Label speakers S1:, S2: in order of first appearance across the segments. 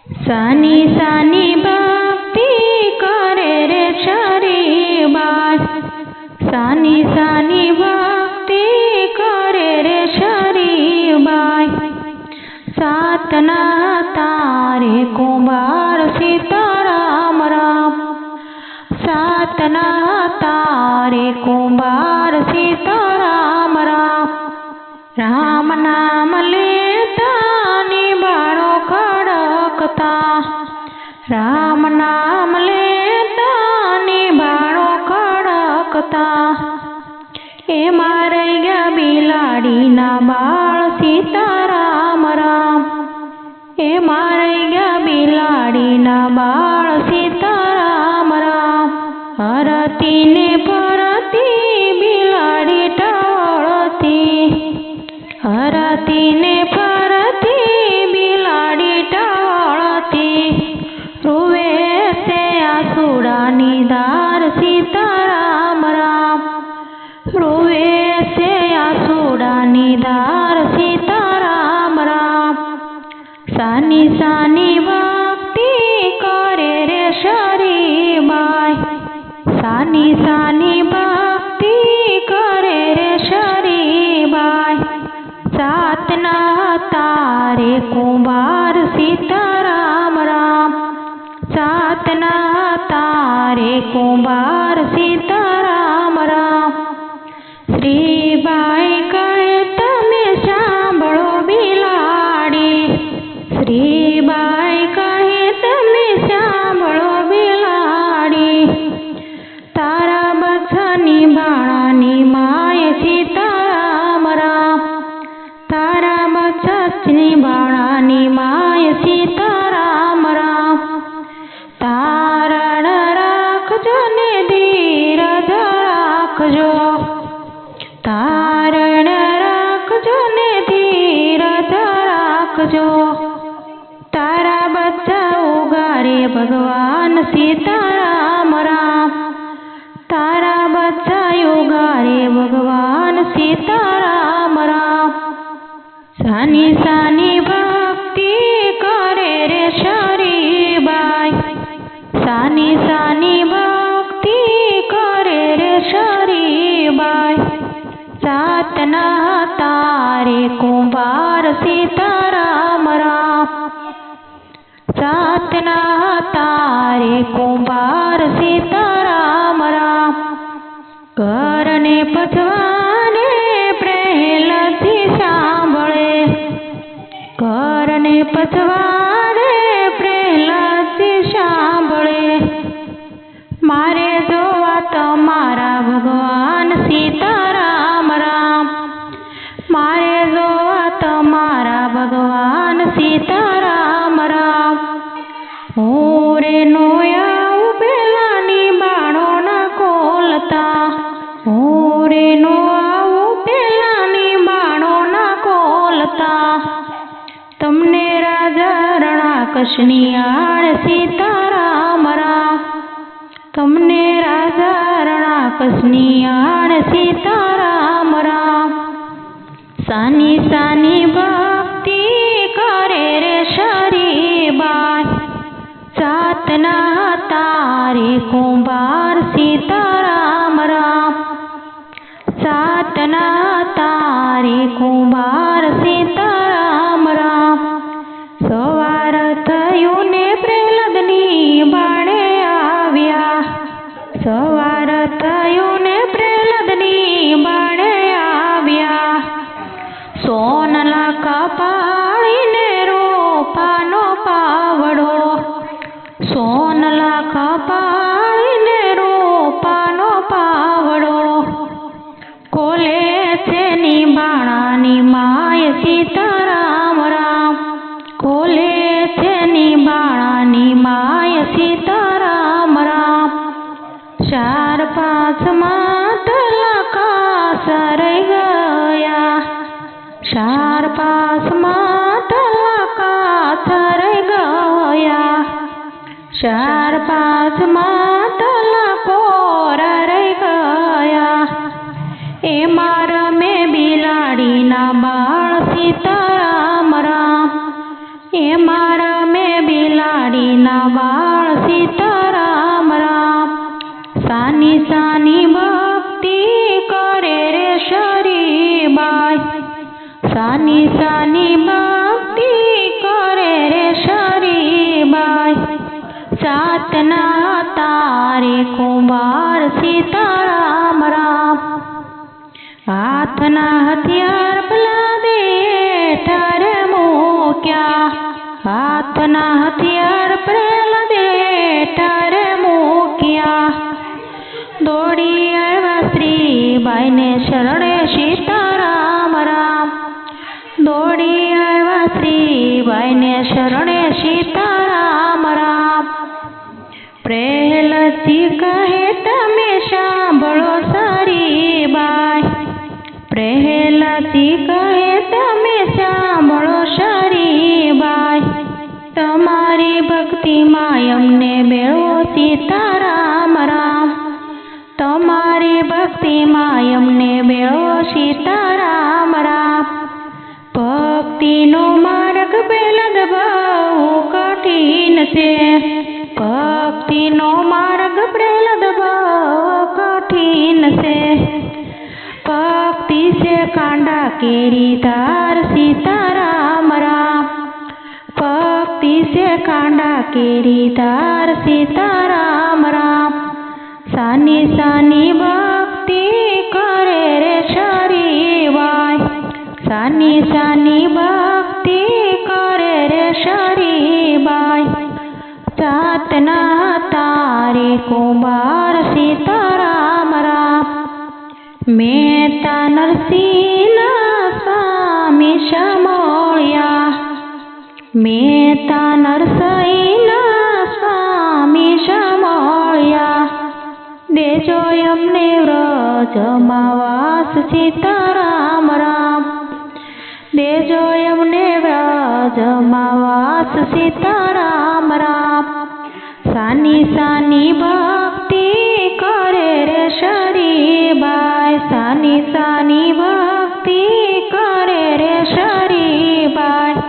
S1: सानी सानी भक्ति करे रे शरीबाई, सानी सानी भक्ति करे रे शरीबाई। सातना तारे कुंभार सीताराम राम, सातना तारे कुंभार सीताराम राम। राम नाम लेता निबाड़ो खड़कता, राम नाम लेता निबाड़ो खड़कता। ए मारे गया बिलाड़ी ना बाळ सीताराम राम, ए मारे गया बिलाड़ी ना बाळ सीताराम राम। हरती ने परती बिलाड़ी टळती, हरती ने परती बिलाड़ी टळती। रुवे से आसुडानी धार सीताराम राम, रुवे से आसुडानी धार सीताराम राम। सानी सानी भक्ति करे रे शरीबाई, सानी सानी भक्ति करे रे शरीबाई। सातना तारे कुंभार सीताराम राम, सातना तारे कुंभार सीताराम राम। श्रीबाई कहे तमे सांभळो बिलाड़ी, श्रीबाई कहे तमे सांभळो बिलाड़ी। तारा बच्चानी बाळानी माय सीताराम राम, तारा बच्चानी बाळानी माय सीताराम राम। तारण राखजो ने धीरज राखजो, तारण राखजो ने धीरज राखजो। तारा बच्चा उगारे भगवान सीताराम राम, तारा बच्चा उगारे भगवान सीताराम राम। सानी सानी भक्ति करे रे शरीबाई, सानी सानी भक्ति करे रे शरीबाई। सातना तारे कुंभार सीताराम राम, सातना तारे कुंभार सीताराम राम। करने पछवाने प्रहलादजी सांभळे, करने पछवाने प्रहलादजी सांभळे। मारे जोवा तमारा भगवान सीताराम राम, मारे जोवा तमारा भगवान सीताराम राम। हूँ रे नोया उबेला निबाड़ो न खोलता, हूँ रे नोया उबेला निबाड़ो न खोलता। तमने राजा रणाकशनी आड़ सीताराम राम, तमने राजा रणाकशनी आड़ सीताराम राम। सानी सानी भक्ति करे रे शरीबाई, सातना तारे कुंभार सीताराम राम, सातना तारे कुंभार सीताराम राम। सवार थयुं ने प्रहलादनी बाणे आव्या, सवार थयुं ने प्रहलादनी बाणे आव्या। सोनला कपाळीने रूपानो पावड़ो, सोनला कपाळीने रूपानो पावड़ो। कोले छे निबाणानी माय सीताराम राम, कोले छे निबाणानी माय सीताराम राम। 4-5 માટલા કાસરે ગયા, 4-5 માટલા કાસરે ગયા, 4-5 માટલા કોરરે ગયા। એ મારા મે બિલાડીના બાળ सीताराम राम, ए मारा में बिला ના બાળ સીતારામ રામ સાની સાની ભક્તિ કરે રે શરીબાઈ સાની સાની ભક્તિ કરે રે શરીબાઈ સાતના તારે કુંભાર સીતારામ રામ હાથના હથિયાર ભલા દે ઠારે મૂક્યા હાથના હથિયાર પ્રેલા દે ઠારે મૂક્યા દોડી આવ્યા શ્રીબાઈને શરણે સીતારામ રામ દોડી આવ્યા શ્રીબાઈને શરણે સીતારામ રામ પ્રહલાદજી કહે તમે સાંભળો શરીબાઈ પ્રહલાદજી કહે તમે સાંભળો શરીબાઈ તમારી ભક્તિમાં અમને મેળવો સીતારામ રામ તમારી ભક્તિમાં અમને મેળવો સીતારામ રામ ભક્તિનો માર્ગ બેલદ બહુ કઠિન છે ભક્તિનો માર્ગ પ્રહલાદ બહુ કઠિન છે ભક્તિ से कांडा केरी धार सीताराम राम भक्ति से कांडा केरी धार सीताराम राम सानी सानी भक्ति करे रे शरीबाई सानी सानी भक्ति करे रे शरीबाई जातना तारे कुंभार सीताराम राम मेहता नरसिंहना स्वामी समोळ्या मेहता नरसिंहना स्वामी समोळ्या देजो अમને વ્રજમાં વાસ સીતારામ રામ દેજો અમને વ્રજમાં વાસ સીતારામ રામ સાની સાની ભક્તિ કરે રે શરીબાઈ સાની સાની ભક્તિ કરે રે શરીબાઈ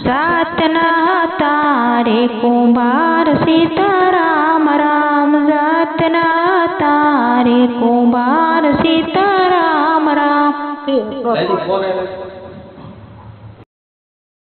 S1: જાતના તારે કુંભાર સીતારામ રામ જાતના તારે કુંભાર સીતારામ રામ